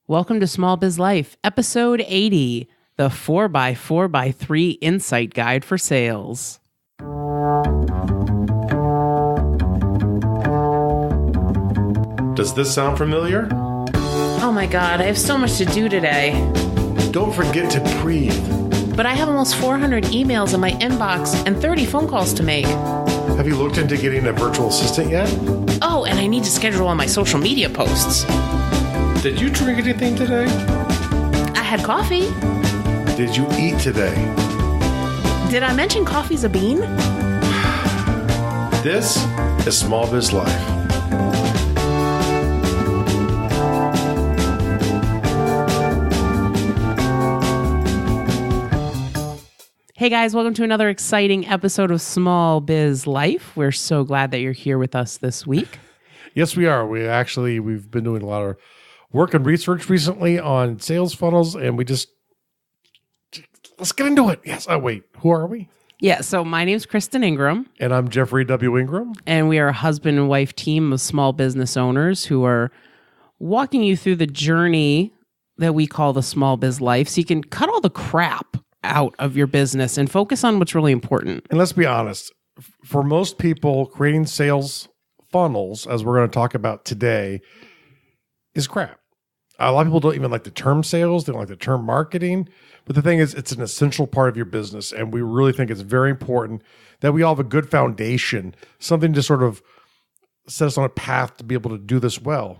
Welcome to Small Biz Life, episode 80, the 4x4x3 Insight Guide for Sales. Does this sound familiar? Oh my God, I have so much to do today. Don't forget to breathe. But I have almost 400 emails in my inbox and 30 phone calls to make. Have you looked into getting a virtual assistant yet? Oh, and I need to schedule all my social media posts. Did you drink anything today? I had coffee. Did you eat today? Did I mention coffee's a bean? This is Small Biz Life. Hey guys, welcome to another exciting episode of Small Biz Life. We're so glad that you're here with us this week. Yes, we are. We've been doing a lot of work and research recently on sales funnels, and let's get into it. Yes. Oh, wait. Who are we? Yeah, so my name's Kristen Ingram. And I'm Jeffrey W. Ingram. And we are a husband and wife team of small business owners who are walking you through the journey that we call the Small Biz Life so you can cut all the crap out of your business and focus on what's really important. And let's be honest, for most people, creating sales funnels, as we're going to talk about today, is crap. A lot of people don't even like the term sales. They don't like the term marketing. But the thing is, it's an essential part of your business. And we really think it's very important that we all have a good foundation, something to sort of set us on a path to be able to do this well.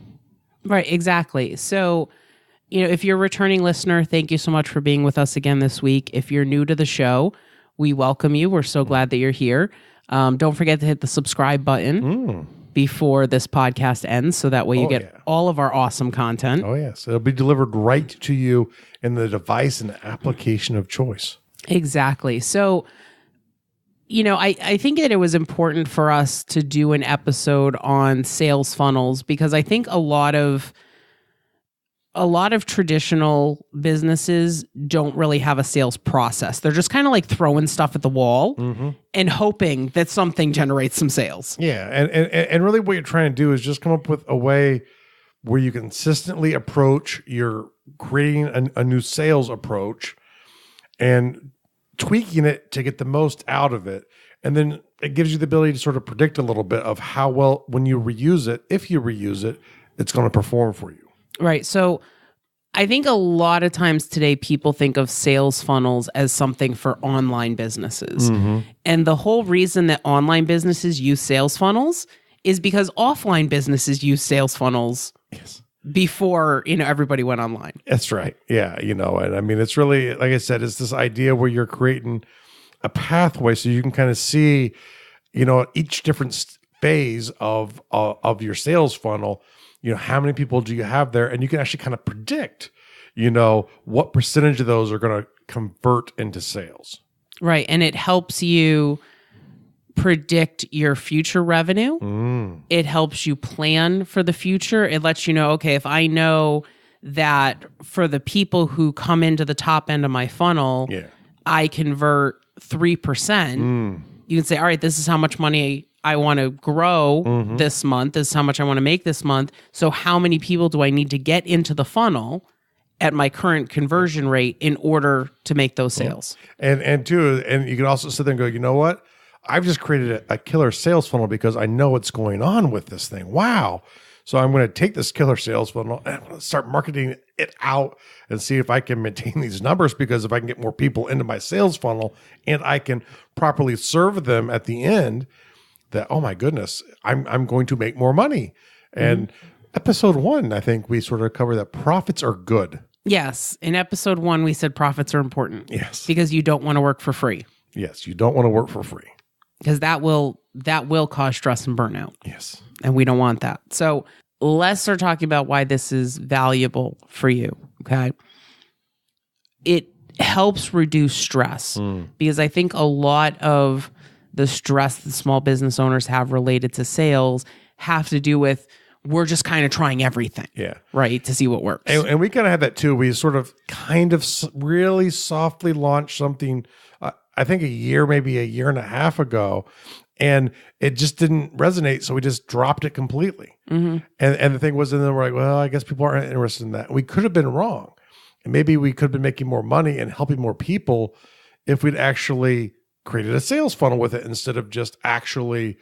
Right, exactly. So, if you're a returning listener, thank you so much for being with us again this week. If you're new to the show, we welcome you. We're so glad that you're here. Don't forget to hit the subscribe button before this podcast ends, so that way you get all of our awesome content. Oh, yes. It'll be delivered right to you in the device and application of choice. Exactly. So, I think that it was important for us to do an episode on sales funnels because I think a lot of traditional businesses don't really have a sales process. They're just kind of like throwing stuff at the wall and hoping that something generates some sales. Yeah. And really what you're trying to do is just come up with a way where you consistently approach your creating a new sales approach and tweaking it to get the most out of it. And then it gives you the ability to sort of predict a little bit of how well, when you reuse it, if you reuse it, it's going to perform for you. Right. So I think a lot of times today people think of sales funnels as something for online businesses. And the whole reason that online businesses use sales funnels is because offline businesses use sales funnels before, everybody went online. That's right. Yeah. And I mean, it's really, like I said, it's this idea where you're creating a pathway so you can kind of see, each different phase of your sales funnel. How many people do you have there? And you can actually kind of predict, what percentage of those are going to convert into sales. Right. And it helps you predict your future revenue. It helps you plan for the future. It lets you know, okay, if I know that for the people who come into the top end of my funnel, I convert 3%, you can say, all right, this is how much money I want to grow this month. This is how much I want to make this month. So how many people do I need to get into the funnel at my current conversion rate in order to make those sales? And you can also sit there and go, you know what? I've just created a killer sales funnel because I know what's going on with this thing. Wow. So I'm going to take this killer sales funnel and start marketing it out and see if I can maintain these numbers, because if I can get more people into my sales funnel and I can properly serve them at the end, that, oh my goodness, I'm going to make more money. And episode 1, I think we sort of cover that profits are good. Yes. In episode 1, we said profits are important. Yes. Because you don't want to work for free. Yes. You don't want to work for free. Because that will cause stress and burnout. Yes. And we don't want that. So let's start talking about why this is valuable for you. Okay. It helps reduce stress because I think a lot of the stress that small business owners have related to sales have to do with we're just kind of trying everything. Yeah. Right. To see what works. And we kind of had that too. We sort of really softly launched something I think maybe a year and a half ago, and it just didn't resonate. So we just dropped it completely. And the thing was, and then we're like, well, I guess people aren't interested in that. We could have been wrong. And maybe we could have been making more money and helping more people if we'd actually created a sales funnel with it instead of just actually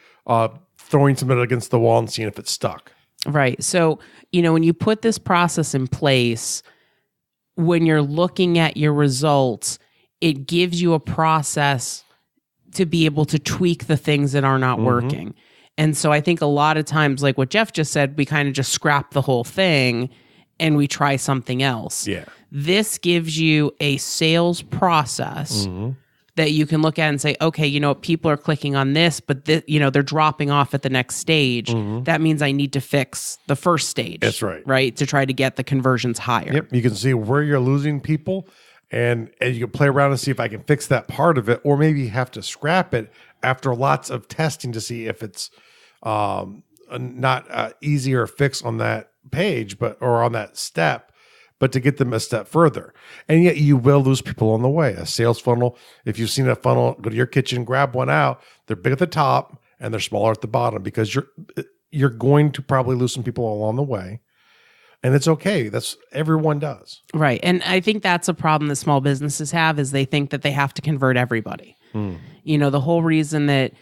throwing something against the wall and seeing if it stuck. Right. So, when you put this process in place, when you're looking at your results, it gives you a process to be able to tweak the things that are not working. And so I think a lot of times, like what Jeff just said, we kind of just scrap the whole thing and we try something else. Yeah. This gives you a sales process that you can look at and say, okay, people are clicking on this, but they're dropping off at the next stage. That means I need to fix the first stage. That's right. Right? To try to get the conversions higher. Yep. You can see where you're losing people and you can play around and see if I can fix that part of it, or maybe you have to scrap it after lots of testing to see if it's not easier fix on that page, or on that step, but to get them a step further. And yet you will lose people on the way. A sales funnel, if you've seen a funnel, go to your kitchen, grab one out. They're big at the top and they're smaller at the bottom because you're going to probably lose some people along the way. And it's okay. That's everyone does. Right. And I think that's a problem that small businesses have is they think that they have to convert everybody. The whole reason that,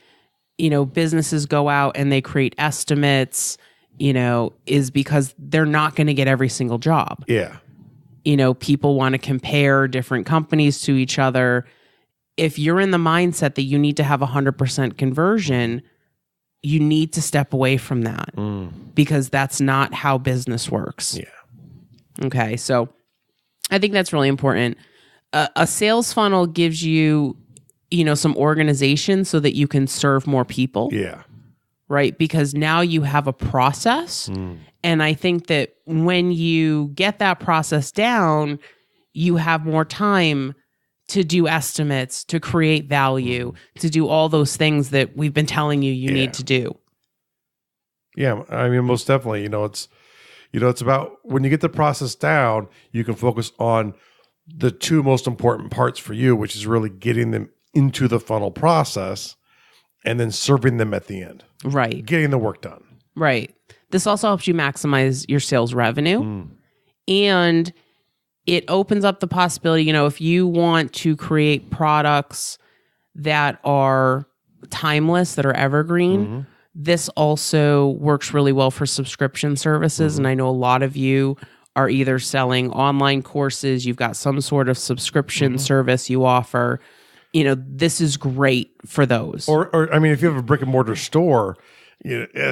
businesses go out and they create estimates, is because they're not going to get every single job. Yeah. People want to compare different companies to each other. If you're in the mindset that you need to have 100% conversion, you need to step away from that because that's not how business works. Yeah. Okay. So I think that's really important. A sales funnel gives you, some organization so that you can serve more people. Yeah. Right? Because now you have a process. And I think that when you get that process down, you have more time to do estimates, to create value, to do all those things that we've been telling you need to do. Yeah. I mean, most definitely, it's about when you get the process down, you can focus on the two most important parts for you, which is really getting them into the funnel process and then serving them at the end. Right. Getting the work done. Right. This also helps you maximize your sales revenue. And it opens up the possibility, if you want to create products that are timeless, that are evergreen, this also works really well for subscription services. And I know a lot of you are either selling online courses, you've got some sort of subscription service you offer. This is great for those. Or I mean, if you have a brick and mortar store,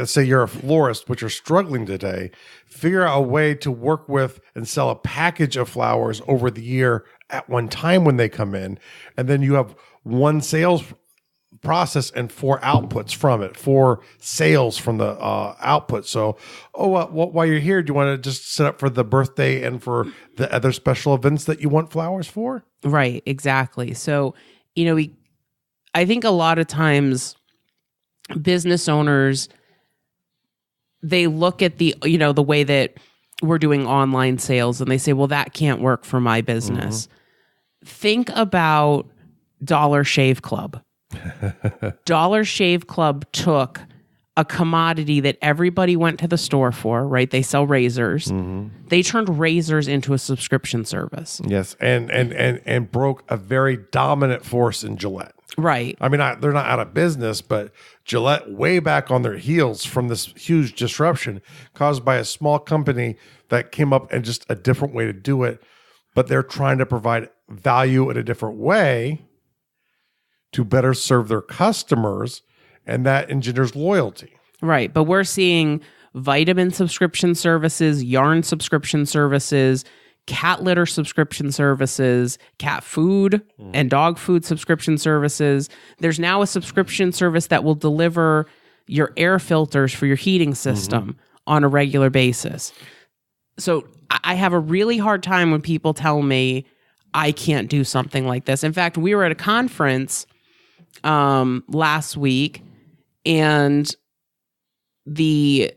say you're a florist, but you're struggling today, figure out a way to work with and sell a package of flowers over the year at one time when they come in. And then you have one sales process and 4 outputs from it, 4 sales from the output. So, while you're here, do you want to just set up for the birthday and for the other special events that you want flowers for? Right, exactly. So, I think a lot of times business owners, they look at the way that we're doing online sales and they say, well, that can't work for my business. Think about Dollar Shave Club. Dollar Shave Club took a commodity that everybody went to the store for, right? They sell razors. They turned razors into a subscription service. Yes, and broke a very dominant force in Gillette. Right. I mean, they're not out of business, but Gillette way back on their heels from this huge disruption caused by a small company that came up and just a different way to do it. But they're trying to provide value in a different way to better serve their customers, and that engenders loyalty. Right. But we're seeing vitamin subscription services, yarn subscription services, cat litter subscription services, cat food and dog food subscription services. There's now a subscription service that will deliver your air filters for your heating system on a regular basis. So I have a really hard time when people tell me I can't do something like this. In fact, we were at a conference last week, and the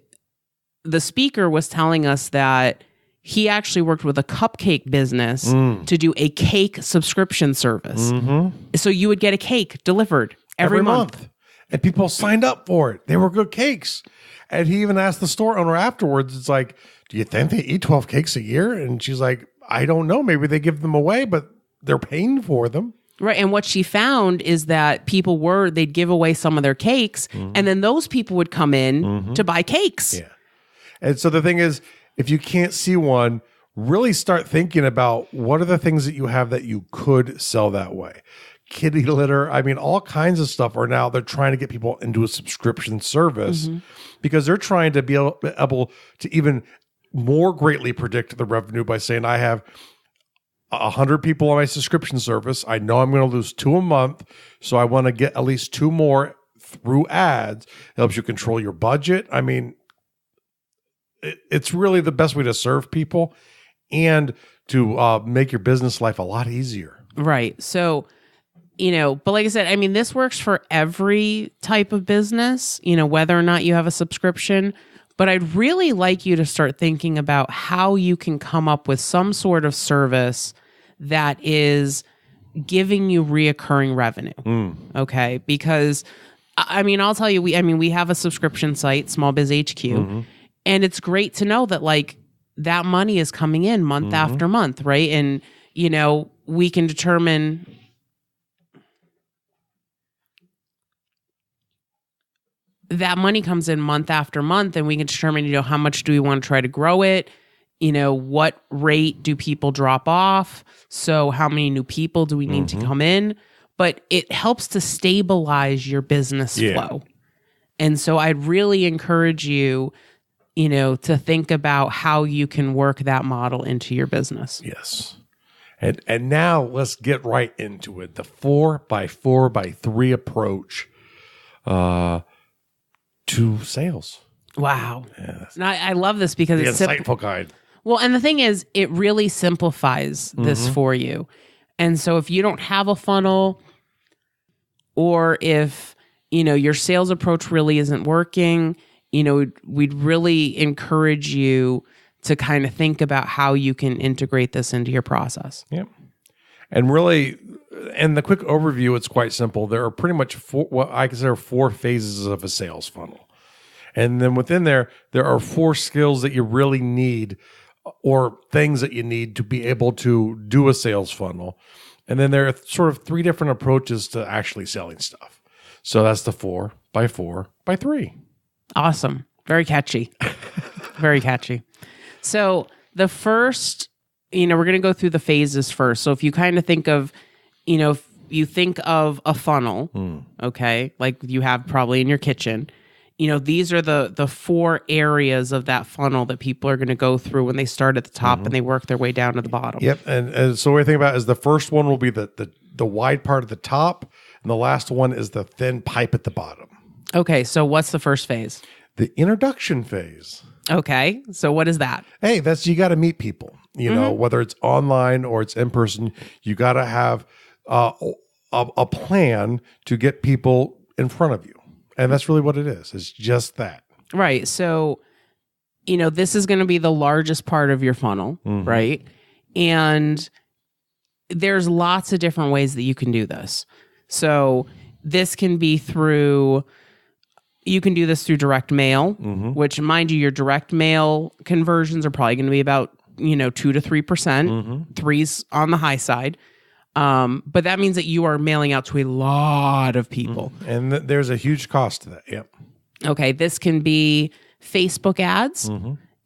speaker was telling us that he actually worked with a cupcake business to do a cake subscription service. So you would get a cake delivered every month. And people signed up for it. They were good cakes. And he even asked the store owner afterwards, it's like, do you think they eat 12 cakes a year? And she's like, I don't know. Maybe they give them away, but they're paying for them. Right. And what she found is that they'd give away some of their cakes, and then those people would come in to buy cakes. Yeah. And so the thing is, if you can't see one, really start thinking about what are the things that you have that you could sell that way. Kitty litter. I mean, all kinds of stuff they're trying to get people into a subscription service because they're trying to be able to even more greatly predict the revenue by saying, I have 100 people on my subscription service. I know I'm going to lose 2 a month. So I want to get at least 2 more through ads. It helps you control your budget. I mean, it's really the best way to serve people and to make your business life a lot easier. Right. So, but like I said, I mean, this works for every type of business, whether or not you have a subscription. But I'd really like you to start thinking about how you can come up with some sort of service that is giving you reoccurring revenue. Okay. Because I mean, I'll tell you, we have a subscription site, Small Biz HQ, and it's great to know that like that money is coming in month after month. Right. And, we can determine that money comes in month after month, and we can determine, how much do we want to try to grow it? What rate do people drop off? So how many new people do we need to come in? But it helps to stabilize your business flow. And so I'd really encourage you, to think about how you can work that model into your business. Yes. And now let's get right into it. The 4x4x3 approach to sales. Wow. Yes. And I love this because it's insightful guide. Well, and the thing is, it really simplifies this for you. And so if you don't have a funnel, or if, your sales approach really isn't working, we'd really encourage you to kind of think about how you can integrate this into your process. Yep. And really, and the quick overview, it's quite simple. There are pretty much what I consider 4 phases of a sales funnel. And then within there are 4 skills that you really need, or things that you need to be able to do a sales funnel. And then there are sort of 3 different approaches to actually selling stuff. So that's the 4x4x3. Awesome. Very catchy. Very catchy. So the first, we're going to go through the phases first. So if you kind of think of, if you think of a funnel, okay, like you have probably in your kitchen, these are the 4 areas of that funnel that people are going to go through when they start at the top and they work their way down to the bottom. Yep. And so what we think about is the first one will be the wide part at the top, and the last one is the thin pipe at the bottom. Okay. So what's the first phase? The introduction phase. Okay. So what is that? Hey, you got to meet people, whether it's online or it's in person. You got to have a plan to get people in front of you. And that's really what it is. It's just that. Right. So, this is going to be the largest part of your funnel, right? And there's lots of different ways that you can do this. So this can be you can do this through direct mail, which, mind you, your direct mail conversions are probably going to be about, 2 to 3%, 3's on the high side. But that means that you are mailing out to a lot of people. And there's a huge cost to that. Yep. Okay. This can be Facebook ads.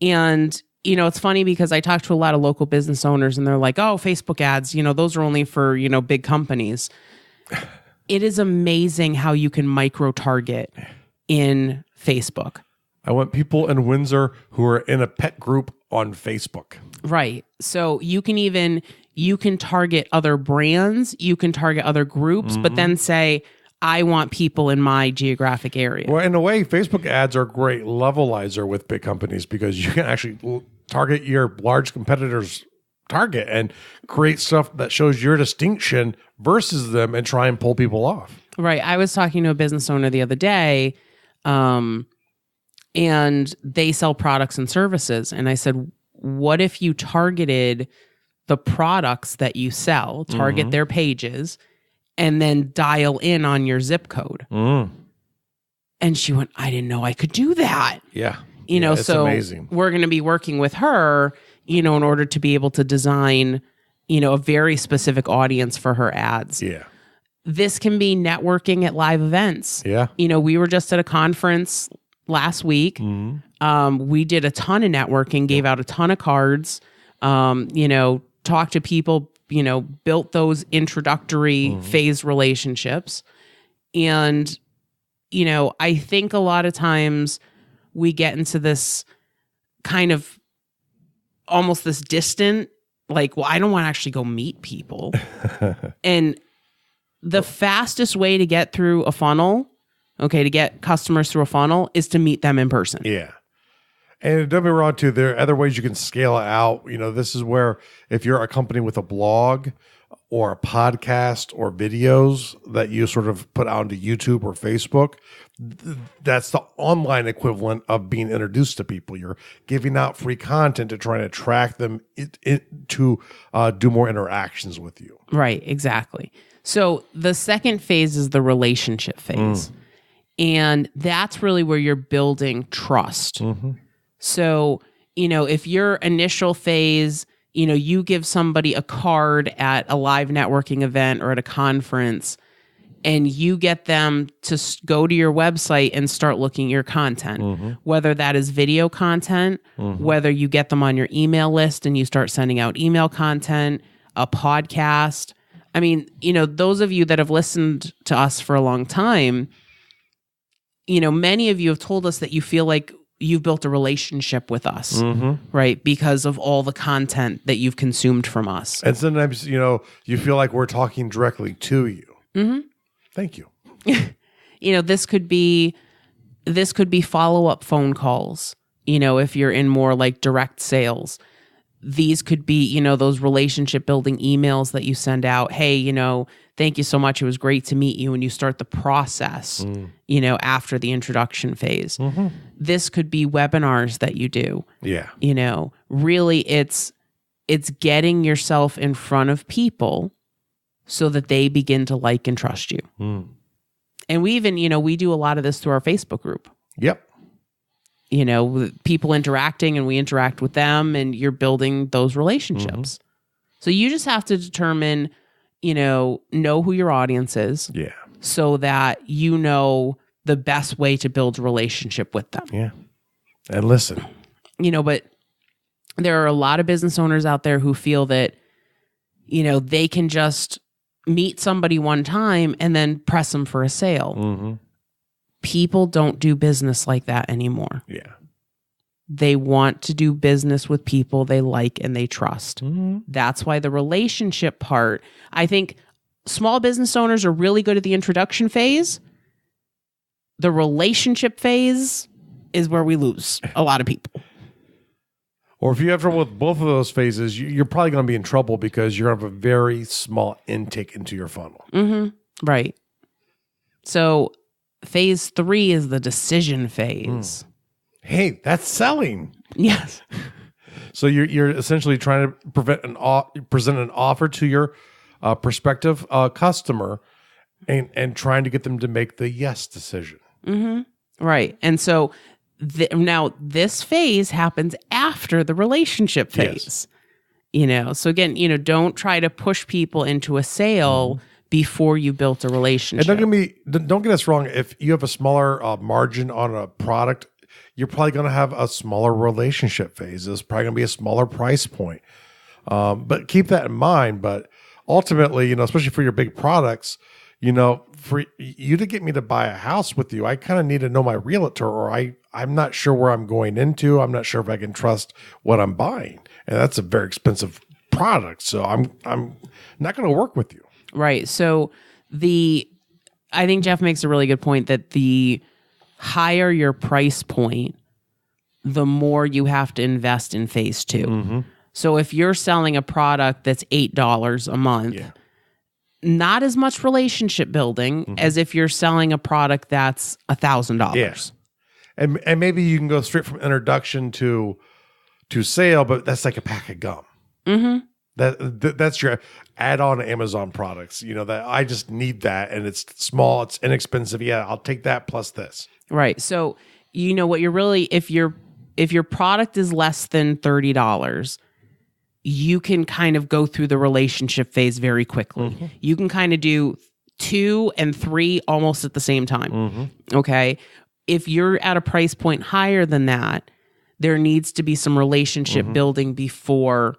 And, it's funny because I talk to a lot of local business owners and they're like, oh, Facebook ads, those are only for, big companies. It is amazing how you can micro target in Facebook. I want people in Windsor who are in a pet group on Facebook. Right. So you can target other brands, you can target other groups, but then say, I want people in my geographic area. Well, in a way, Facebook ads are a great levelizer with big companies because you can actually target your large competitors' target and create stuff that shows your distinction versus them and try and pull people off. Right. I was talking to a business owner the other day, and they sell products and services. And I said, what if you targeted the products that you sell, target their pages, and then dial in on your zip code? And she went, I didn't know I could do that. Yeah. It's so amazing. We're going to be working with her, in order to be able to design, a very specific audience for her ads. Yeah. This can be networking at live events. Yeah. We were just at a conference last week. We did a ton of networking, gave out a ton of cards, talked to people, built those introductory phase relationships. And, I think a lot of times we get into this kind of almost this distant, like, well, I don't want to actually go meet people. And the fastest way to get through a funnel, to get customers through a funnel, is to meet them in person. Yeah. And don't be wrong, too, there are other ways you can scale it out. This is where if you're a company with a blog or a podcast or videos that you sort of put out onto YouTube or Facebook, that's the online equivalent of being introduced to people. You're giving out free content to try and attract them to do more interactions with you. Right, exactly. So the second phase is the relationship phase. And that's really where you're building trust. So, if your initial phase, you give somebody a card at a live networking event or at a conference, and you get them to go to your website and start looking at your content, whether that is video content, whether you get them on your email list and you start sending out email content, a podcast. I mean, those of you that have listened to us for a long time, many of you have told us that you feel like you've built a relationship with us, right? Because of all the content that you've consumed from us. And sometimes, you feel like we're talking directly to you. Thank you. This could be follow-up phone calls, if you're in more like direct sales. These could be, those relationship building emails that you send out. Hey, thank you so much. It was great to meet you. And you start the process, after the introduction phase. This could be webinars that you do. Yeah. Really it's getting yourself in front of people so that they begin to like and trust you. And we even, we do a lot of this through our Facebook group. Yep. With people interacting, and we interact with them, and you're building those relationships. So you just have to determine, know who your audience is. Yeah. So that you know the best way to build a relationship with them. Yeah. And listen. But there are a lot of business owners out there who feel that, they can just meet somebody one time and then press them for a sale. People don't do business like that anymore. Yeah. They want to do business with people they like and they trust. That's why the relationship part, I think small business owners are really good at the introduction phase. The relationship phase is where we lose a lot of people. Or if you have trouble with both of those phases, you're probably going to be in trouble because you're going to have a very small intake into your funnel. Right. So phase 3 is the decision phase. Hey, that's selling. Yes. So you're essentially trying to present an offer to your prospective customer and trying to get them to make the yes decision. Right. And so now this phase happens after the relationship phase. Yes. So again, don't try to push people into a sale before you built a relationship. And don't get us wrong. If you have a smaller margin on a product, you're probably going to have a smaller relationship phase. It's probably going to be a smaller price point. But keep that in mind. But ultimately, especially for your big products, for you to get me to buy a house with you, I kind of need to know my realtor, or I'm not sure where I'm going into. I'm not sure if I can trust what I'm buying. And that's a very expensive product. So I'm not going to work with you. Right. So I think Jeff makes a really good point that the higher your price point, the more you have to invest in phase 2. So if you're selling a product that's $8 a month, not as much relationship building as if you're selling a product that's $1,000. Yeah. And maybe you can go straight from introduction to to sale, but that's like a pack of gum. Mm-hmm. That's your add-on Amazon products. That I just need that, and it's small, it's inexpensive. Yeah, I'll take that plus this. Right. So what you're really, if your product is less than $30, you can kind of go through the relationship phase very quickly. Mm-hmm. You can kind of do 2 and 3 almost at the same time. Mm-hmm. Okay. If you're at a price point higher than that, there needs to be some relationship building before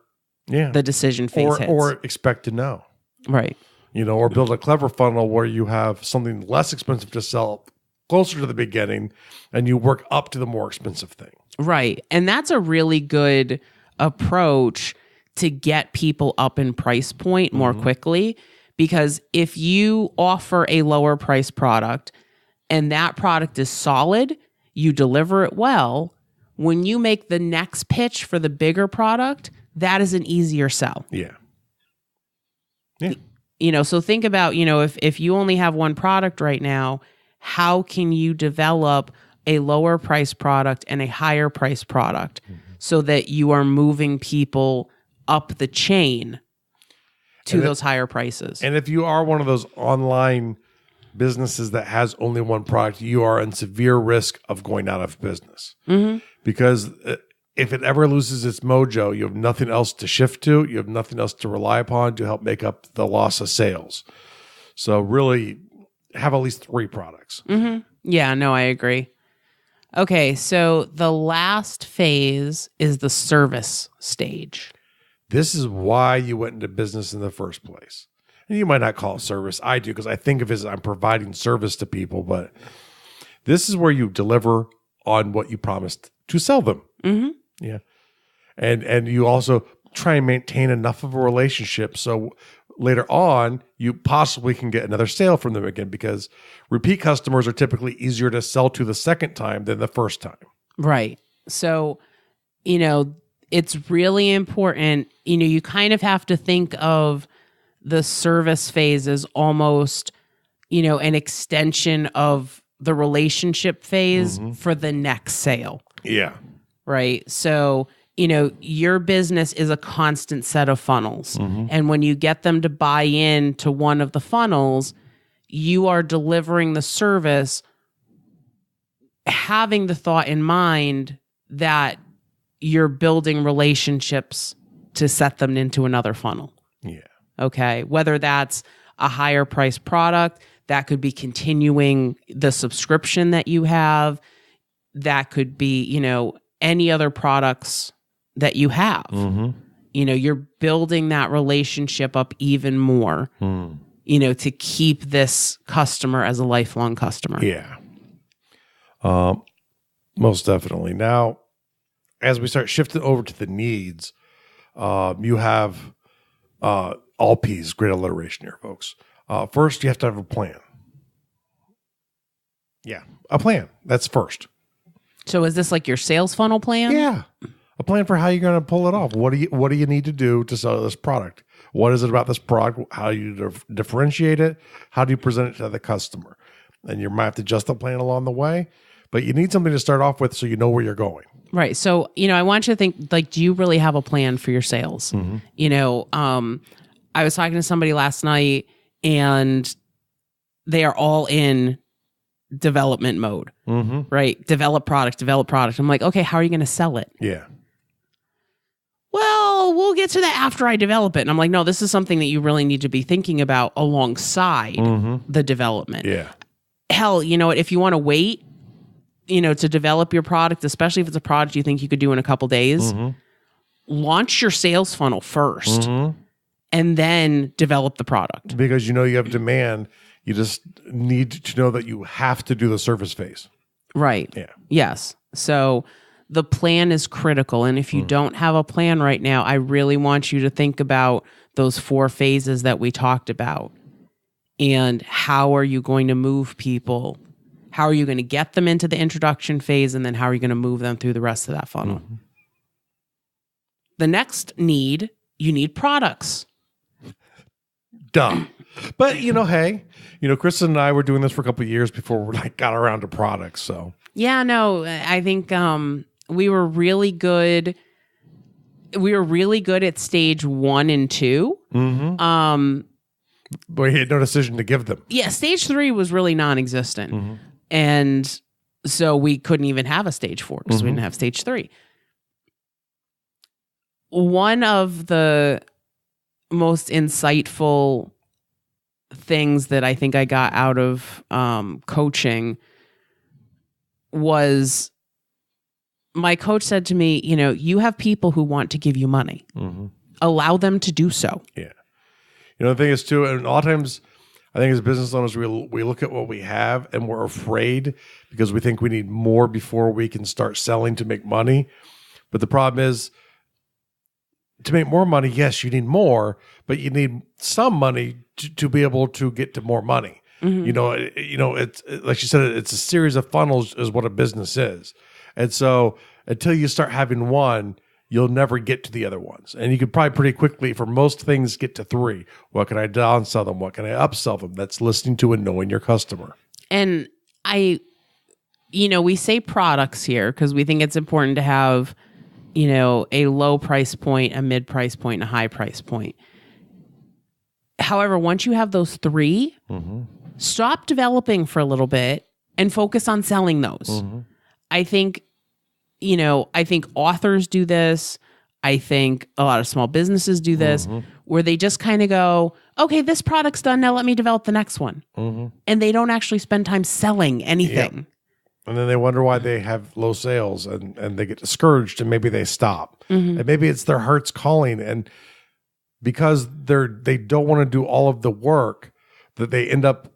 the decision phase hits. Or expect to know. Right. Or build a clever funnel where you have something less expensive to sell closer to the beginning and you work up to the more expensive thing. Right. And that's a really good approach to get people up in price point more quickly, because if you offer a lower price product and that product is solid, you deliver it well, when you make the next pitch for the bigger product, that is an easier sell. Yeah. So think about, if you only have one product right now, how can you develop a lower price product and a higher price product so that you are moving people up the chain to those higher prices? And if you are one of those online businesses that has only one product, you are in severe risk of going out of business. Mm-hmm. Because if it ever loses its mojo, you have nothing else to shift to. You have nothing else to rely upon to help make up the loss of sales. So really have at least 3 products. Mm-hmm. Yeah, no, I agree. Okay, so the last phase is the service stage. This is why you went into business in the first place. And you might not call it service. I do, because I think of it as I'm providing service to people. But this is where you deliver on what you promised to sell them. Mm-hmm. Yeah. And you also try and maintain enough of a relationship so later on you possibly can get another sale from them again, because repeat customers are typically easier to sell to the second time than the first time. Right. So, it's really important. You kind of have to think of the service phase as almost, an extension of the relationship phase for the next sale. Yeah. Right. So, your business is a constant set of funnels. Mm-hmm. And when you get them to buy in to one of the funnels, you are delivering the service, having the thought in mind that you're building relationships to set them into another funnel. Yeah. Okay. Whether that's a higher price product, that could be continuing the subscription that you have. That could be, any other products that you have. Mm-hmm. You're building that relationship up even more, to keep this customer as a lifelong customer. Yeah. Most definitely. Now, as we start shifting over to the needs, you have all P's, great alliteration here, folks. First, you have to have a plan. Yeah, a plan. That's first. So is this like your sales funnel plan? Yeah. A plan for how you're going to pull it off. What do you need to do to sell this product? What is it about this product? How do you differentiate it? How do you present it to the customer? And you might have to adjust the plan along the way, but you need something to start off with so you know where you're going. Right. So, I want you to think, like, do you really have a plan for your sales? Mm-hmm. I was talking to somebody last night and they are all in development mode, right? Develop product. I'm like, okay, how are you going to sell it? Yeah. Well, we'll get to that after I develop it. And I'm like, no, this is something that you really need to be thinking about alongside the development. Yeah. Hell, you know what? If you want to wait, to develop your product, especially if it's a product you think you could do in a couple days, launch your sales funnel first and then develop the product. Because you have demand. You just need to know that you have to do the service phase. Right. Yeah. Yes. So the plan is critical. And if you don't have a plan right now, I really want you to think about those 4 phases that we talked about. And how are you going to move people? How are you going to get them into the introduction phase? And then how are you going to move them through the rest of that funnel? The next need, you need products. Duh. But, hey, Kristen and I were doing this for a couple of years before we got around to products. So, yeah, no, I think we were really good we were really good at stage 1 and 2. But he had no decision to give them. Yeah, stage 3 was really non-existent. And so we couldn't even have a stage 4 because we didn't have stage 3. One of the most insightful things that I think I got out of coaching was my coach said to me, you have people who want to give you money. Allow them to do so. Yeah. The thing is too, and a lot of times I think as business owners, we look at what we have and we're afraid because we think we need more before we can start selling to make money. But the problem is, to make more money, yes, you need more, but you need some money to be able to get to more money. It's like you said, it's a series of funnels is what a business is. And so until you start having one, you'll never get to the other ones. And you could probably pretty quickly, for most things, get to 3. What can I downsell them? What can I upsell them? That's listening to and knowing your customer. And we say products here because we think it's important to have, a low price point, a mid price point, and a high price point. However, once you have those 3, stop developing for a little bit and focus on selling those. I think authors do this. I think a lot of small businesses do this, where they just kind of go, okay, this product's done. Now let me develop the next one. And they don't actually spend time selling anything. Yep. And then they wonder why they have low sales and they get discouraged and maybe they stop. And maybe it's their heart's calling. And because they don't want to do all of the work, that they end up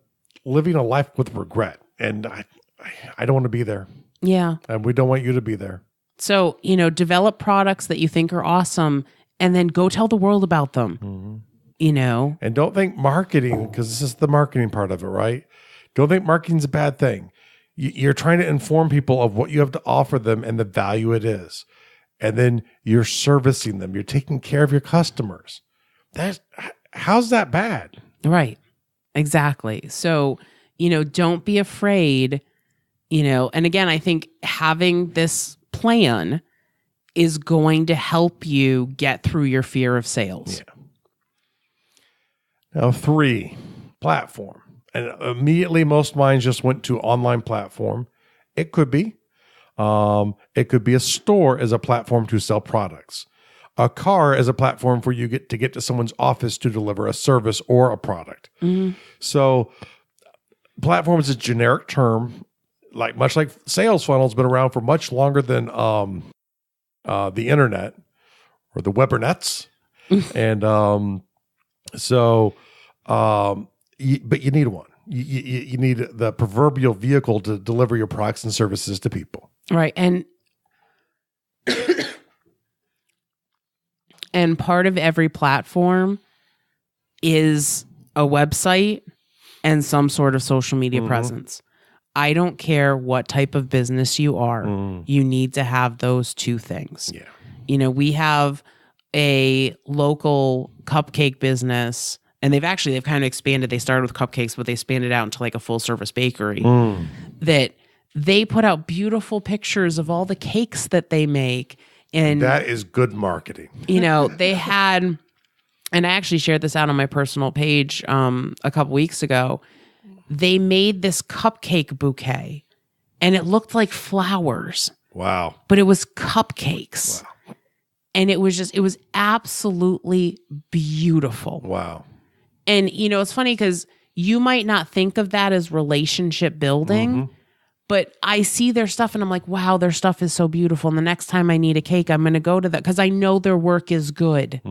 living a life with regret. And I don't want to be there. Yeah. And we don't want you to be there. So, develop products that you think are awesome and then go tell the world about them, And don't think marketing, because this is the marketing part of it, right? Don't think marketing's a bad thing. You're trying to inform people of what you have to offer them and the value it is. And then you're servicing them. You're taking care of your customers. How's that bad? Right. Exactly. So, don't be afraid. And again, I think having this plan is going to help you get through your fear of sales. Yeah. Now, 3, platform. And immediately most minds just went to online platform. It could be. It could be a store as a platform to sell products. A car as a platform for you to get to someone's office to deliver a service or a product. So platform is a generic term. Much like sales funnels, been around for much longer than the internet or the Webernets, and but you need one. You need the proverbial vehicle to deliver your products and services to people. Right, and part of every platform is a website and some sort of social media presence. I don't care what type of business you are. You need to have those 2 things. Yeah. We have a local cupcake business, and they've kind of expanded. They started with cupcakes, but they expanded out into like a full service bakery that they put out beautiful pictures of all the cakes that they make. And that is good marketing. They had, and I actually shared this out on my personal page a couple weeks ago. They made this cupcake bouquet and it looked like flowers. Wow. But it was cupcakes. Wow. And it was absolutely beautiful. Wow. And, it's funny because you might not think of that as relationship building, but I see their stuff and I'm like, wow, their stuff is so beautiful. And the next time I need a cake, I'm going to go to that because I know their work is good.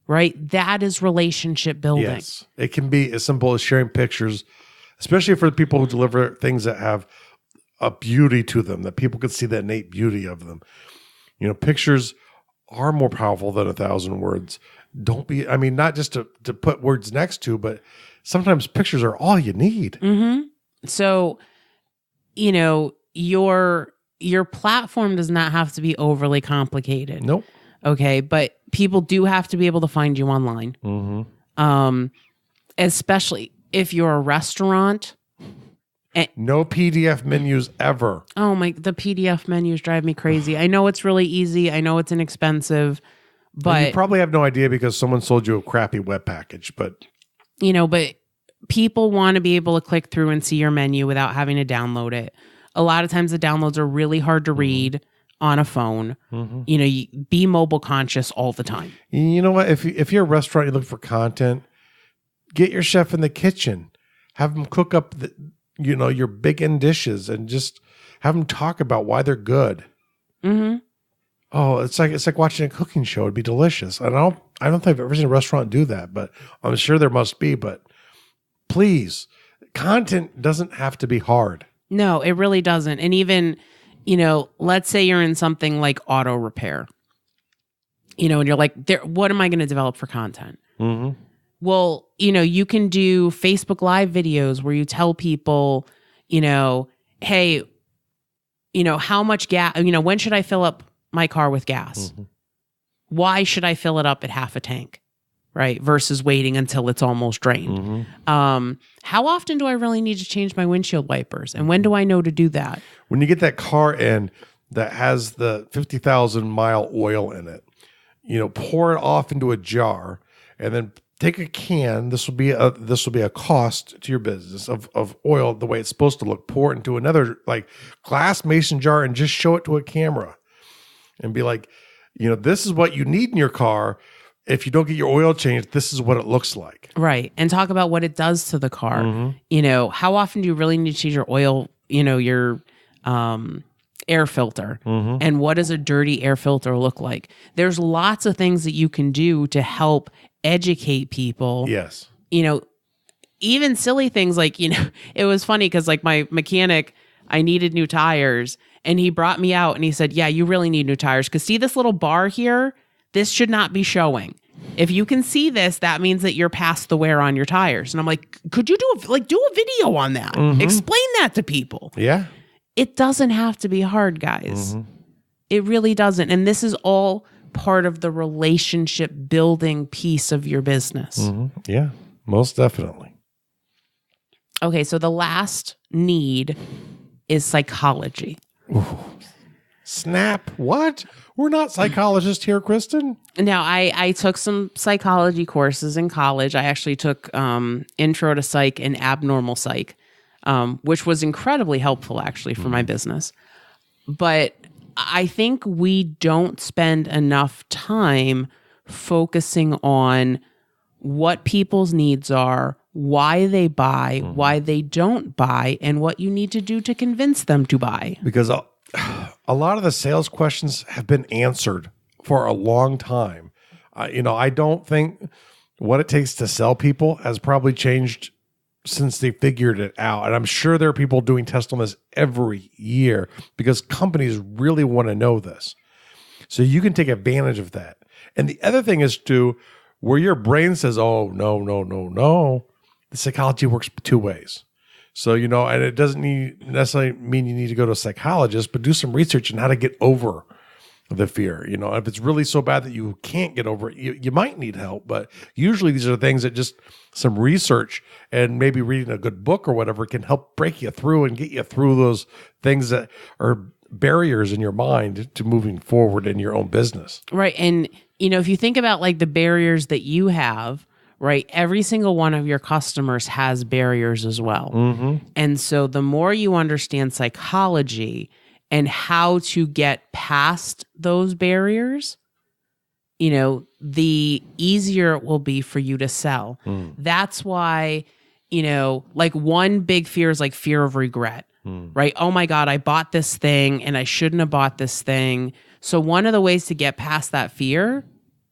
Right? That is relationship building. Yes. It can be as simple as sharing pictures, especially for the people who deliver things that have a beauty to them, that people could see the innate beauty of them. Pictures are more powerful than 1,000 words. Not just to put words next to, but sometimes pictures are all you need. So, your platform does not have to be overly complicated. Nope. Okay. But people do have to be able to find you online. Especially if you're a restaurant, No PDF menus ever. Oh the PDF menus drive me crazy. I know it's really easy. I know it's inexpensive, but and you probably have no idea because someone sold you a crappy web package, but people want to be able to click through and see your menu without having to download it. A lot of times the downloads are really hard to read on a phone. You be mobile conscious all the time. You know what? If you're a restaurant, you look for content, get your chef in the kitchen, have them cook up your big end dishes and just have them talk about why they're good. Oh, it's like watching a cooking show. It'd be delicious. I don't think I've ever seen a restaurant do that, but I'm sure there must be. But please, content doesn't have to be hard. No, it really doesn't. And even, let's say you're in something like auto repair, and you're like, what am I going to develop for content? Well, you can do Facebook Live videos where you tell people, hey, how much gas, when should I fill up my car with gas? Why should I fill it up at half a tank, right? Versus waiting until it's almost drained. How often do I really need to change my windshield wipers? And when do I know to do that? When you get that car in that has the 50,000 mile oil in it, pour it off into a jar and then take a can. This will be a cost to your business of oil the way it's supposed to look. Pour it into another like glass mason jar and just show it to a camera and be like, this is what you need in your car. If you don't get your oil changed, this is what it looks like. Right. And talk about what it does to the car. How often do you really need to change your oil, your air filter? And what does a dirty air filter look like? There's lots of things that you can do to help educate people. Yes. Even silly things like, it was funny because like my mechanic, I needed new tires and he brought me out and he said, yeah, you really need new tires because see this little bar here? This should not be showing. If you can see this, that means that you're past the wear on your tires. And I'm like, could you do a video on that? Explain that to people. Yeah. It doesn't have to be hard, guys. It really doesn't. And this is all part of the relationship building piece of your business. Yeah, most definitely. Okay, so the last need is psychology. Ooh. Snap. What? We're not psychologists here, Kristen. Now, I took some psychology courses in college. I actually took Intro to Psych and Abnormal Psych, which was incredibly helpful, actually, for my business. But I think we don't spend enough time focusing on what people's needs are, why they buy, why they don't buy, and what you need to do to convince them to buy. Because a lot of the sales questions have been answered for a long time. I don't think what it takes to sell people has probably changed since they figured it out. And I'm sure there are people doing tests on this every year because companies really want to know this. So you can take advantage of that. And the other thing is where your brain says, oh, no, the psychology works two ways. So, and it doesn't necessarily mean you need to go to a psychologist, but do some research on how to get over the fear. If it's really so bad that you can't get over it, you might need help. But usually these are things that just some research and maybe reading a good book or whatever can help break you through and get you through those things that are barriers in your mind to moving forward in your own business. Right. And, if you think about like the barriers that you have, right, every single one of your customers has barriers as well. And so the more you understand psychology and how to get past those barriers, the easier it will be for you to sell. That's why, like one big fear is like fear of regret, right? Oh my God, I bought this thing and I shouldn't have bought this thing. So one of the ways to get past that fear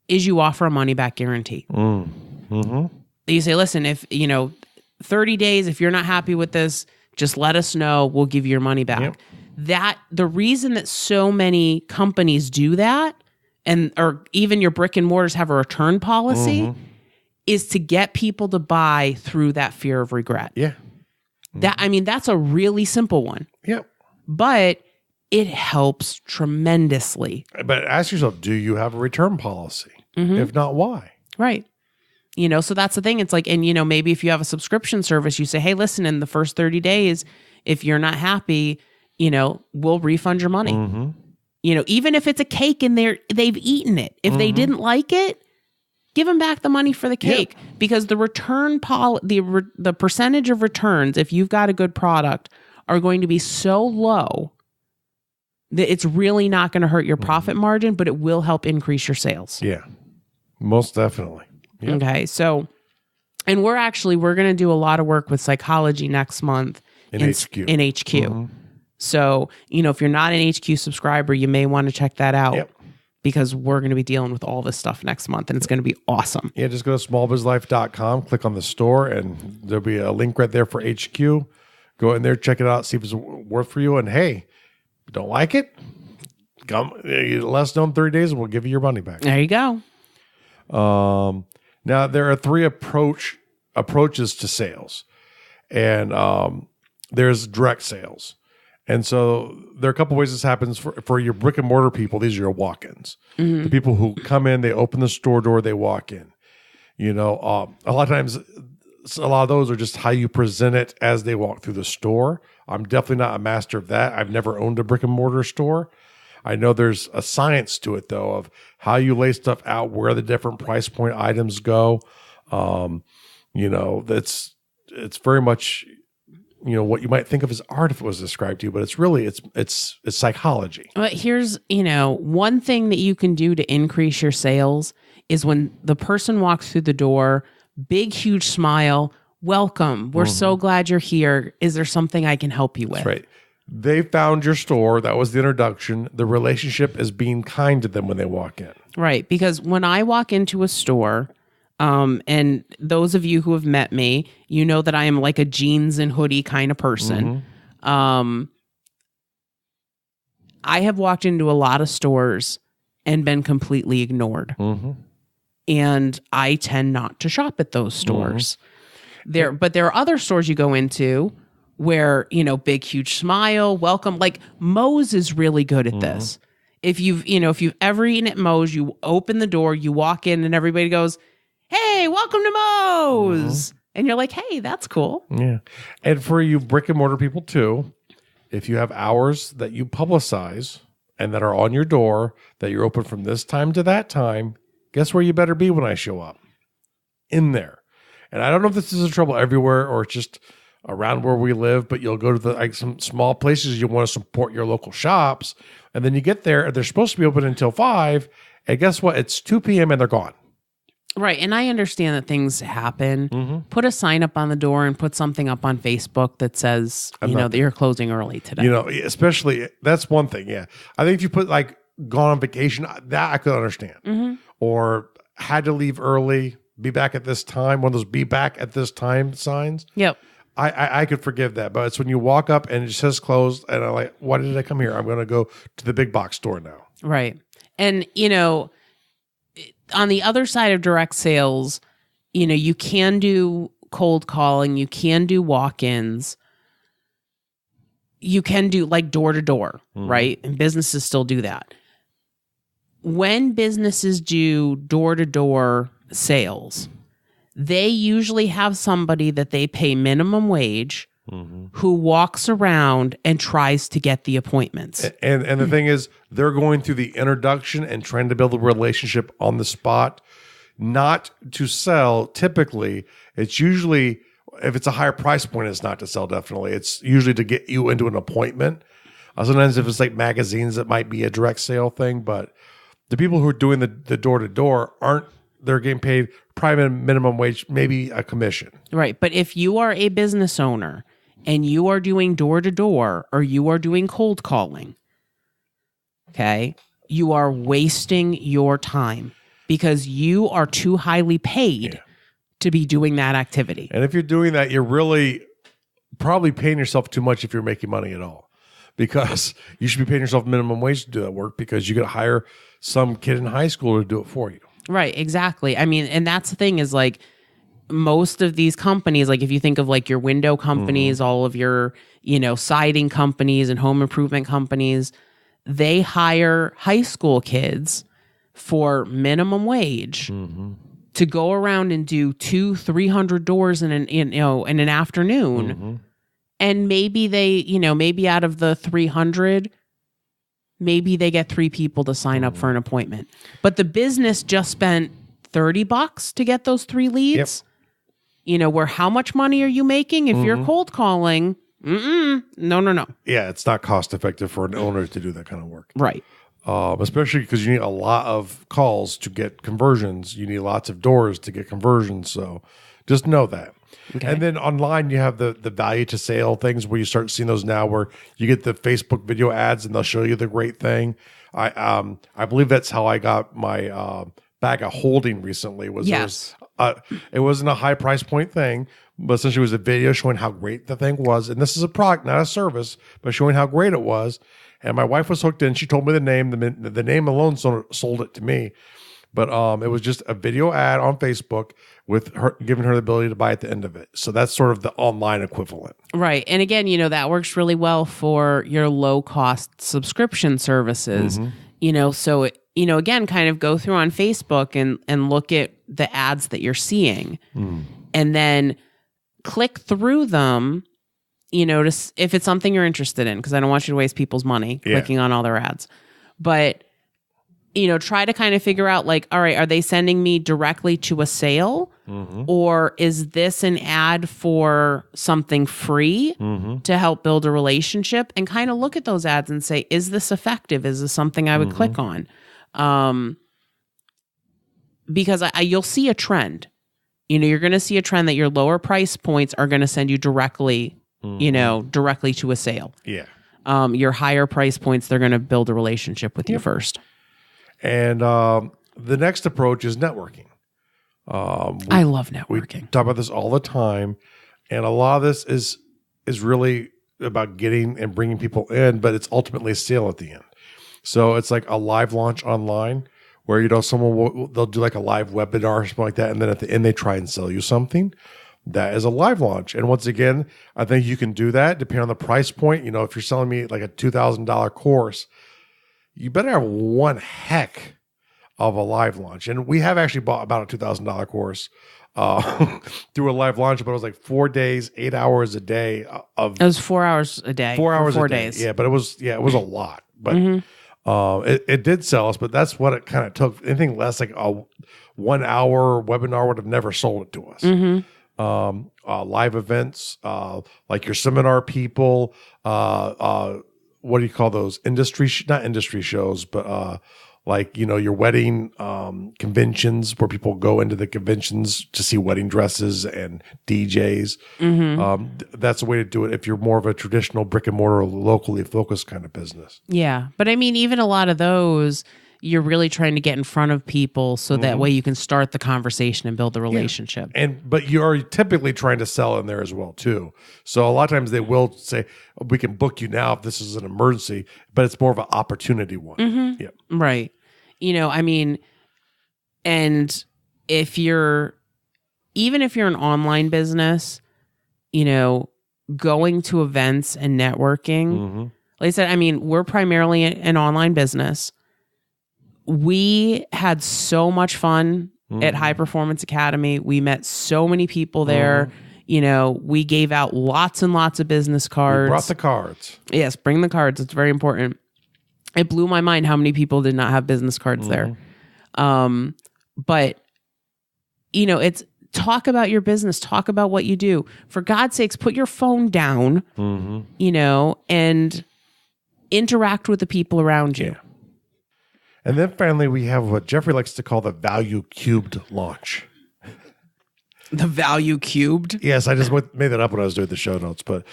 is you offer a money back guarantee. You say, listen, if 30 days, if you're not happy with this, just let us know. We'll give you your money back. That the reason that so many companies do that, or even your brick and mortars have a return policy, is to get people to buy through that fear of regret. Yeah. That's a really simple one. Yep. But it helps tremendously. But ask yourself, do you have a return policy? If not, why? Right. So that's the thing. It's like, and maybe if you have a subscription service, you say, hey, listen, in the first 30 days, If you're not happy, we'll refund your money. Even if it's a cake and they've eaten it. If they didn't like it, give them back the money for the cake, because the return the percentage of returns, if you've got a good product, are going to be so low that it's really not going to hurt your profit margin, but it will help increase your sales. Yeah, most definitely. Yep. Okay. So, and we're going to do a lot of work with psychology next month in HQ. So, if you're not an HQ subscriber, you may want to check that out because we're going to be dealing with all this stuff next month and it's going to be awesome. Yeah, just go to smallbizlife.com, click on the store, and there'll be a link right there for HQ. Go in there, check it out, see if it's worth for you. And hey, don't like it? Come, let us know in 30 days and we'll give you your money back. There you go. Now, there are 3 approaches to sales. And there's direct sales. And so there are a couple ways this happens for your brick and mortar people. These are your walk-ins. The people who come in, they open the store door, they walk in. A lot of times, a lot of those are just how you present it as they walk through the store. I'm definitely not a master of that. I've never owned a brick and mortar store. I know there's a science to it, though, of how you lay stuff out, where the different price point items go. It's very much, what you might think of as art if it was described to you, but it's really, it's psychology. But here's, one thing that you can do to increase your sales is when the person walks through the door, big, huge smile, welcome. We're so glad you're here. Is there something I can help you with? That's right. They found your store. That was the introduction. The relationship is being kind to them when they walk in. Right. Because when I walk into a store, and those of you who have met me, you know that I am like a jeans and hoodie kind of person. I have walked into a lot of stores and been completely ignored. And I tend not to shop at those stores. But there are other stores you go into where, big, huge smile, welcome. Like Moe's is really good at this. If you've ever eaten at Moe's, you open the door, you walk in and everybody goes, hey, welcome to Moe's. And you're like, hey, that's cool. Yeah. And for you brick and mortar people too, if you have hours that you publicize and that are on your door, that you're open from this time to that time, guess where you better be when I show up? In there. And I don't know if this is a trouble everywhere or just around where we live, but you'll go to some small places, you want to support your local shops, and then you get there and they're supposed to be open until 5, and guess what? It's 2 p.m. and they're gone. Right. And I understand that things happen. Put a sign up on the door and put something up on Facebook that says, that you're closing early today. Especially, that's one thing. Yeah. I think if you put gone on vacation, that I could understand. Or had to leave early, be back at this time, one of those be back at this time signs. Yep. I could forgive that. But it's when you walk up and it says closed and I'm like, why did I come here? I'm going to go to the big box store now. Right. And, on the other side of direct sales, you can do cold calling, you can do walk-ins, you can do like door to door, right? And businesses still do that. When businesses do door to door sales, they usually have somebody that they pay minimum wage who walks around and tries to get the appointments. And the thing is, they're going through the introduction and trying to build a relationship on the spot, not to sell. Typically, it's usually, if it's a higher price point, it's not to sell, definitely. It's usually to get you into an appointment. Sometimes if it's like magazines, it might be a direct sale thing, but the people who are doing the door-to-door they're getting paid private minimum wage, maybe a commission. Right. But if you are a business owner and you are doing door-to-door or you are doing cold calling, okay, you are wasting your time because you are too highly paid to be doing that activity. And if you're doing that, you're really probably paying yourself too much if you're making money at all, because you should be paying yourself minimum wage to do that work because you could hire some kid in high school to do it for you. Right, exactly. I mean, and that's the thing is like most of these companies, like if you think of like your window companies, all of your, siding companies and home improvement companies, they hire high school kids for minimum wage to go around and do 200-300 doors in an afternoon And maybe maybe out of the 300, maybe they get 3 people to sign up for an appointment. But the business just spent $30 to get those 3 leads. Yep. Where how much money are you making if you're cold calling? No. Yeah, it's not cost effective for an owner to do that kind of work. Right. Especially because you need a lot of calls to get conversions. You need lots of doors to get conversions. So just know that. Okay. And then online, you have the value to sale things where you start seeing those now where you get the Facebook video ads and they'll show you the great thing. I believe that's how I got my bag of holding recently. It wasn't a high price point thing, but essentially it was a video showing how great the thing was. And this is a product, not a service, but showing how great it was. And my wife was hooked in. She told me the name. The name alone sold it to me. But it was just a video ad on Facebook with her giving her the ability to buy at the end of it. So that's sort of the online equivalent. Right. And again, that works really well for your low cost subscription services. So, again, kind of go through on Facebook and look at the ads that you're seeing and then click through them, if it's something you're interested in, because I don't want you to waste people's money clicking on all their ads. But try to kind of figure out all right, are they sending me directly to a sale or is this an ad for something free to help build a relationship, and kind of look at those ads and say, is this effective? Is this something I would click on? Because you'll see a trend, you're going to see a trend that your lower price points are going to send you directly, directly to a sale. Yeah. Your higher price points, they're going to build a relationship with you first. And the next approach is networking. I love networking. We talk about this all the time, and a lot of this is really about getting and bringing people in, but it's ultimately a sale at the end. So it's like a live launch online where they'll do like a live webinar or something like that, and then at the end they try and sell you something. That is a live launch. And once again, I think you can do that depending on the price point. If you're selling me like a $2,000 course, you better have one heck of a live launch. And we have actually bought about a $2,000 course through a live launch, but it was like 4 days, 8 hours a day It was 4 hours a day. 4 hours 4 a day. days. Yeah, but it was a lot. But it did sell us, but that's what it kind of took. Anything less like a 1 hour webinar would have never sold it to us. Live events, like your seminar people, what do you call those? Not industry shows, but your wedding conventions where people go into the conventions to see wedding dresses and DJs. That's a way to do it if you're more of a traditional brick and mortar, locally focused kind of business. Yeah. But I mean, even a lot of those, you're really trying to get in front of people so that way you can start the conversation and build the relationship. Yeah. But you're typically trying to sell in there as well too. So a lot of times they will say, we can book you now if this is an emergency, but it's more of an opportunity one. Yeah. Right. And even if you're an online business, going to events and networking, like I said, we're primarily an online business. We had so much fun at High Performance Academy. We met so many people there. We gave out lots and lots of business cards. We brought the cards. Yes, bring the cards. It's very important. It blew my mind how many people did not have business cards there. But, it's talk about your business. Talk about what you do. For God's sakes, put your phone down, and interact with the people around you. Yeah. And then finally, we have what Jeffrey likes to call the value cubed launch. The value cubed? Yes, I just made that up when I was doing the show notes. But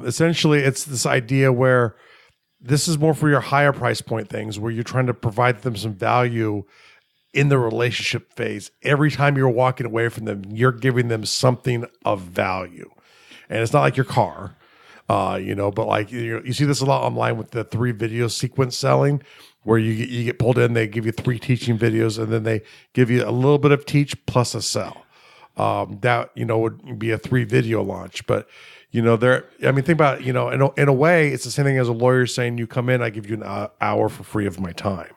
essentially, it's this idea where this is more for your higher price point things where you're trying to provide them some value in the relationship phase. Every time you're walking away from them, you're giving them something of value. And it's not like your car, but like you see this a lot online with the 3 video sequence selling, where you get pulled in, they give you 3 teaching videos, and then they give you a little bit of teach plus a sell. That would be a 3 video launch. But think about it, in a way, it's the same thing as a lawyer saying, you come in, I give you an hour for free of my time.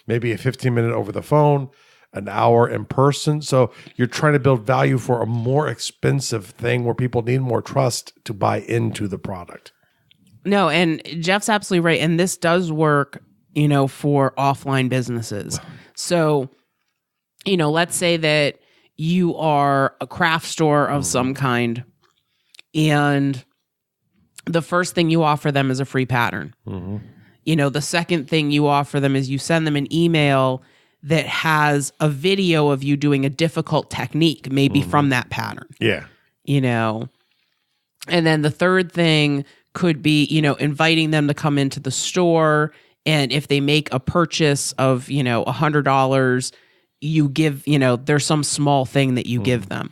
Maybe a 15-minute over the phone, an hour in person. So you're trying to build value for a more expensive thing where people need more trust to buy into the product. No, and Jeff's absolutely right. And this does work, for offline businesses. So, let's say that you are a craft store of some kind, and the first thing you offer them is a free pattern. The second thing you offer them is you send them an email that has a video of you doing a difficult technique, maybe from that pattern. Yeah. And then the third thing could be, inviting them to come into the store. And if they make a purchase of, $100, you give, there's some small thing that you give them.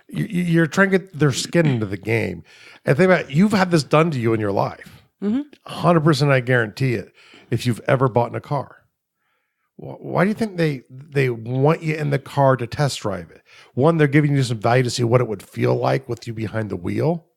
You're trying to get their skin into the game. And think about it, you've had this done to you in your life. 100%, I guarantee it, if you've ever bought in a car. Why do you think they want you in the car to test drive it? One, they're giving you some value to see what it would feel like with you behind the wheel.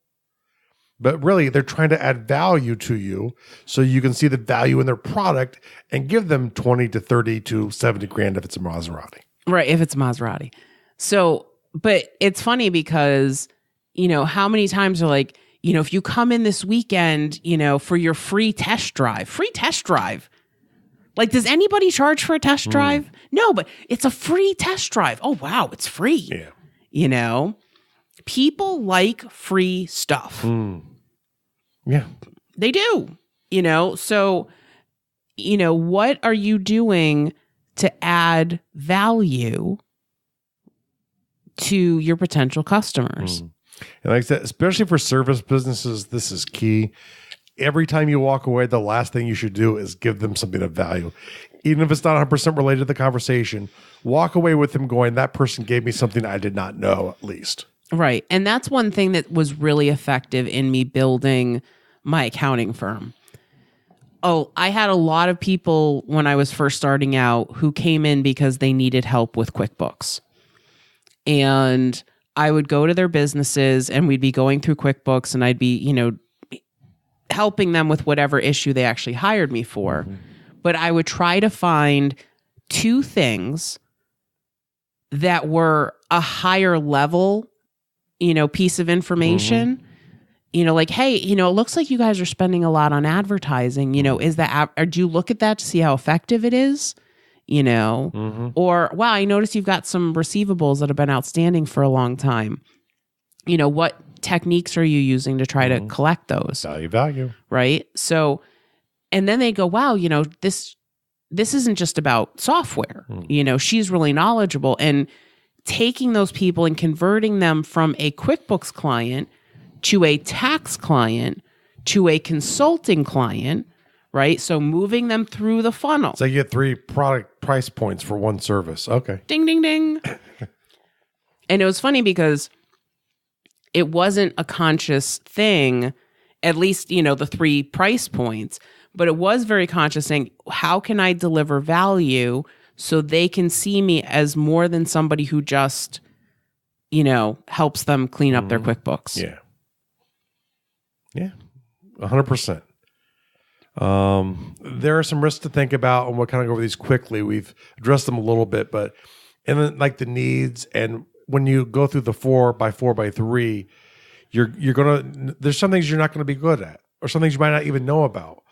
But really, they're trying to add value to you so you can see the value in their product and give them 20 to 30 to 70 grand if it's a Maserati. Right, if it's a Maserati. So, but it's funny because, how many times are like, if you come in this weekend, for your free test drive. Like, does anybody charge for a test drive? No, but it's a free test drive. Oh, wow, it's free. Yeah. People like free stuff. Yeah. They do, so, what are you doing to add value to your potential customers? And like I said, especially for service businesses, this is key. Every time you walk away, the last thing you should do is give them something of value. Even if it's not 100% related to the conversation, walk away with them going, that person gave me something I did not know, at least. Right. And that's one thing that was really effective in me building my accounting firm. Oh, I had a lot of people when I was first starting out who came in because they needed help with QuickBooks. And I would go to their businesses and we'd be going through QuickBooks and I'd be, helping them with whatever issue they actually hired me for. But I would try to find two things that were a higher level, piece of information, like, hey, it looks like you guys are spending a lot on advertising, is that, or do you look at that to see how effective it is? Or, wow, I noticed you've got some receivables that have been outstanding for a long time. What techniques are you using to try to collect those? Value. Right. So, and then they go, wow, this isn't just about software. She's really knowledgeable. And taking those people and converting them from a QuickBooks client to a tax client to a consulting client, right? So moving them through the funnel. So you get 3 product price points for one service. Okay. Ding, ding, ding. And it was funny because it wasn't a conscious thing, at least, the 3 price points, but it was very conscious saying, how can I deliver value so they can see me as more than somebody who just, helps them clean up their QuickBooks. Yeah. Yeah. 100%. There are some risks to think about, and we'll kind of go over these quickly. We've addressed them a little bit, but and then like the needs, and when you go through the 4x4x3, you're gonna there's some things you're not gonna be good at, or some things you might not even know about.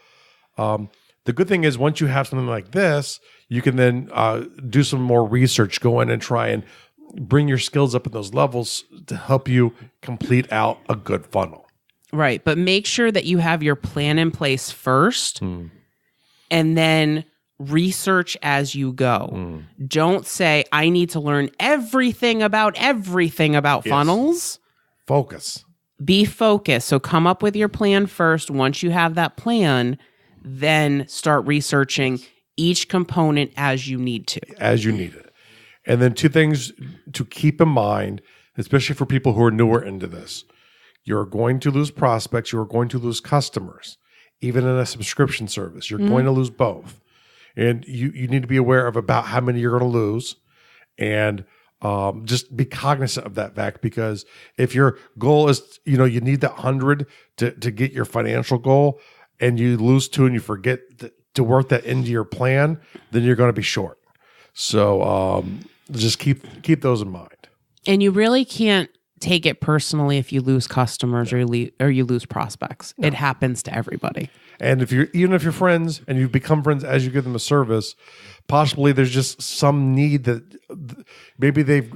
The good thing is once you have something like this, you can then do some more research, go in and try and bring your skills up in those levels to help you complete out a good funnel. Right. But make sure that you have your plan in place first and then research as you go. Don't say, I need to learn everything about funnels. Focus. Be focused. So come up with your plan first. Once you have that plan, then start researching each component as you need to. As you need it. And then 2 things to keep in mind, especially for people who are newer into this. You're going to lose prospects. You're going to lose customers. Even in a subscription service, you're going to lose both. And you need to be aware of about how many you're going to lose. And just be cognizant of that fact, because if your goal is, you need that 100 to get your financial goal, and you lose 2 and you forget to work that into your plan, then you're going to be short. So just keep those in mind. And you really can't take it personally if you lose customers or you lose prospects. No. It happens to everybody. And even if you're friends and you've become friends as you give them a service, possibly there's just some need that maybe they've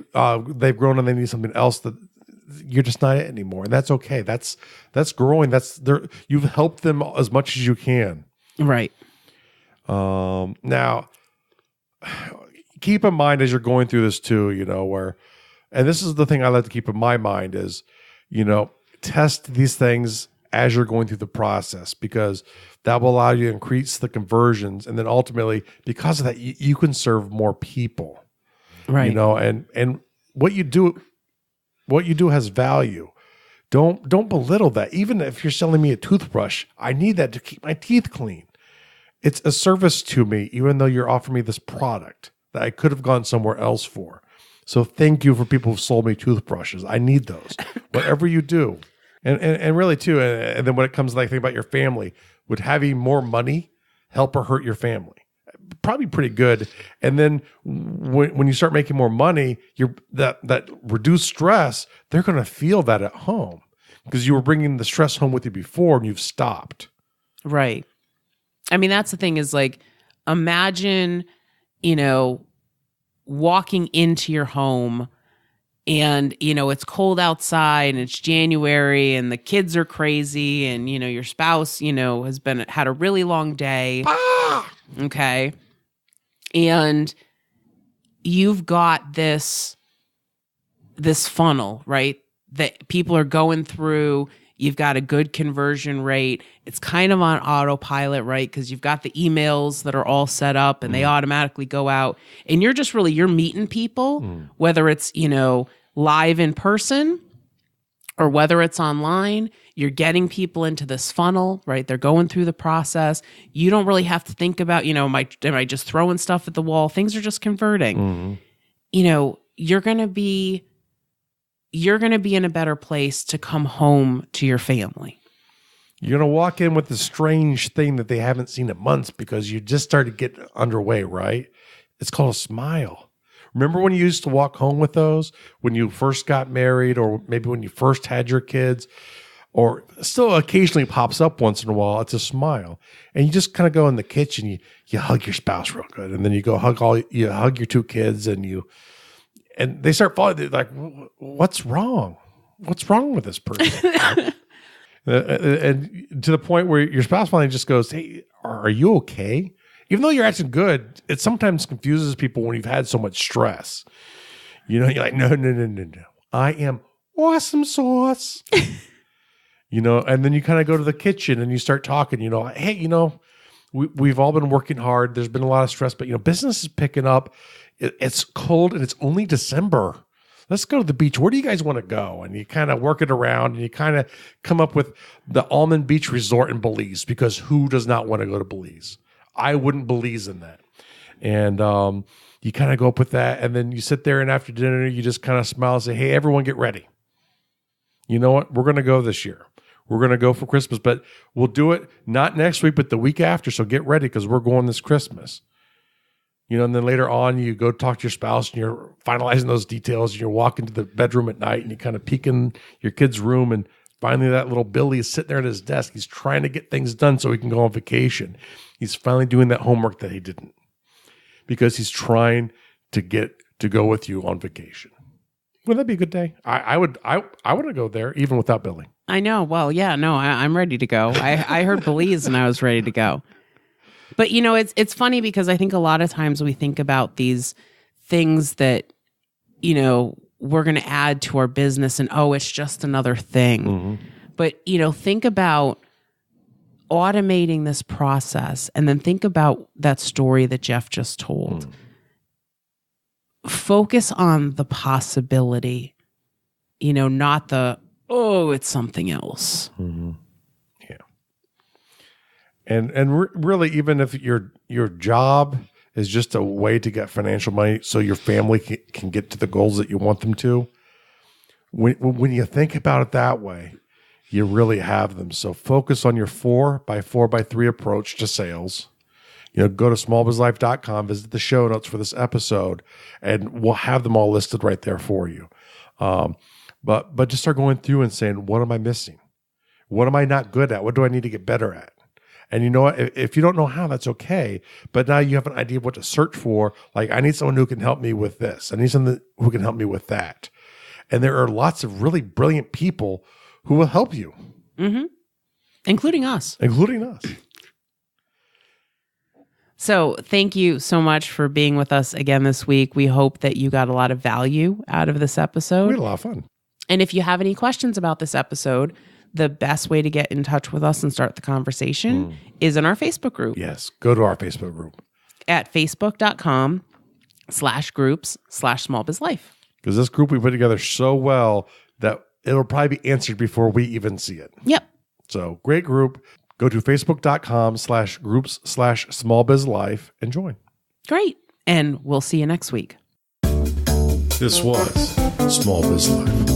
grown and they need something else that you're just not it anymore, and that's okay. That's growing. You've helped them as much as you can. Right. Now, keep in mind as you're going through this too, and this is the thing I like to keep in my mind is, test these things as you're going through the process, because that will allow you to increase the conversions. And then ultimately, because of that, you can serve more people, right? And what you do has value. Don't belittle that. Even if you're selling me a toothbrush, I need that to keep my teeth clean. It's a service to me, even though you're offering me this product that I could have gone somewhere else for. So thank you for people who've sold me toothbrushes. I need those. Whatever you do. And really too, and then when it comes to think about your family, would having more money help or hurt your family? Probably pretty good. And then when you start making more money, that reduced stress, they're going to feel that at home because you were bringing the stress home with you before and you've stopped. Right. I mean, that's the thing is imagine, walking into your home and, it's cold outside and it's January and the kids are crazy and, your spouse, has had a really long day. Okay. And you've got this funnel, right? That people are going through. You've got a good conversion rate. It's kind of on autopilot, right? Because you've got the emails that are all set up and they automatically go out. And you're meeting people, whether it's, live in person or whether it's online. You're getting people into this funnel, right? They're going through the process. You don't really have to think about, am I just throwing stuff at the wall? Things are just converting. You're going to be in a better place to come home to your family. You're going to walk in with a strange thing that they haven't seen in months because you just started to get underway, right? It's called a smile. Remember when you used to walk home with those when you first got married or maybe when you first had your kids, or still occasionally pops up once in a while? It's a smile. And you just kind of go in the kitchen, you hug your spouse real good. And then you go hug your two kids and they start following. They're like, what's wrong? What's wrong with this person? And to the point where your spouse finally just goes, hey, are you okay? Even though you're acting good, it sometimes confuses people when you've had so much stress. You're like, no. I am awesome sauce. And then you kind of go to the kitchen and you start talking, hey, we've all been working hard. There's been a lot of stress, but, business is picking up. It's cold and it's only December. Let's go to the beach. Where do you guys want to go? And you kind of work it around and you kind of come up with the Almond Beach Resort in Belize, because who does not want to go to Belize? I wouldn't Belize in that. And you kind of go up with that. And then you sit there and after dinner, you just kind of smile and say, hey, everyone get ready. You know what? We're going to go this year. We're going to go for Christmas, but we'll do it not next week, but the week after. So get ready because we're going this Christmas. And then later on, you go talk to your spouse and you're finalizing those details and you're walking to the bedroom at night and you kind of peek in your kid's room and finally that little Billy is sitting there at his desk. He's trying to get things done so he can go on vacation. He's finally doing that homework that he didn't because he's trying to get to go with you on vacation. Wouldn't that be a good day? I want to go there even without Billy. I know. Well, yeah, no, I'm ready to go. I heard Belize and I was ready to go. But, it's funny because I think a lot of times we think about these things that, we're going to add to our business and, it's just another thing. Mm-hmm. But, think about automating this process and then think about that story that Jeff just told. Focus on the possibility, not the, it's something else. Mm-hmm. And really, even if your job is just a way to get financial money so your family can get to the goals that you want them to, when you think about it that way, you really have them. So focus on your 4x4x3 approach to sales. go to smallbizlife.com, visit the show notes for this episode, and we'll have them all listed right there for you. But just start going through and saying, what am I missing? What am I not good at? What do I need to get better at? And you know what? If you don't know how, that's okay. But now you have an idea of what to search for. Like, I need someone who can help me with this. I need someone who can help me with that. And there are lots of really brilliant people who will help you. Mm-hmm. Including us. So thank you so much for being with us again this week. We hope that you got a lot of value out of this episode. We had a lot of fun. And if you have any questions about this episode, the best way to get in touch with us and start the conversation is in our Facebook group. Yes, go to our Facebook group. At facebook.com/groups/smallbizlife. Because this group we put together so well that it'll probably be answered before we even see it. Yep. So great group. Go to facebook.com/groups/smallbizlife and join. Great. And we'll see you next week. This was Small Biz Life.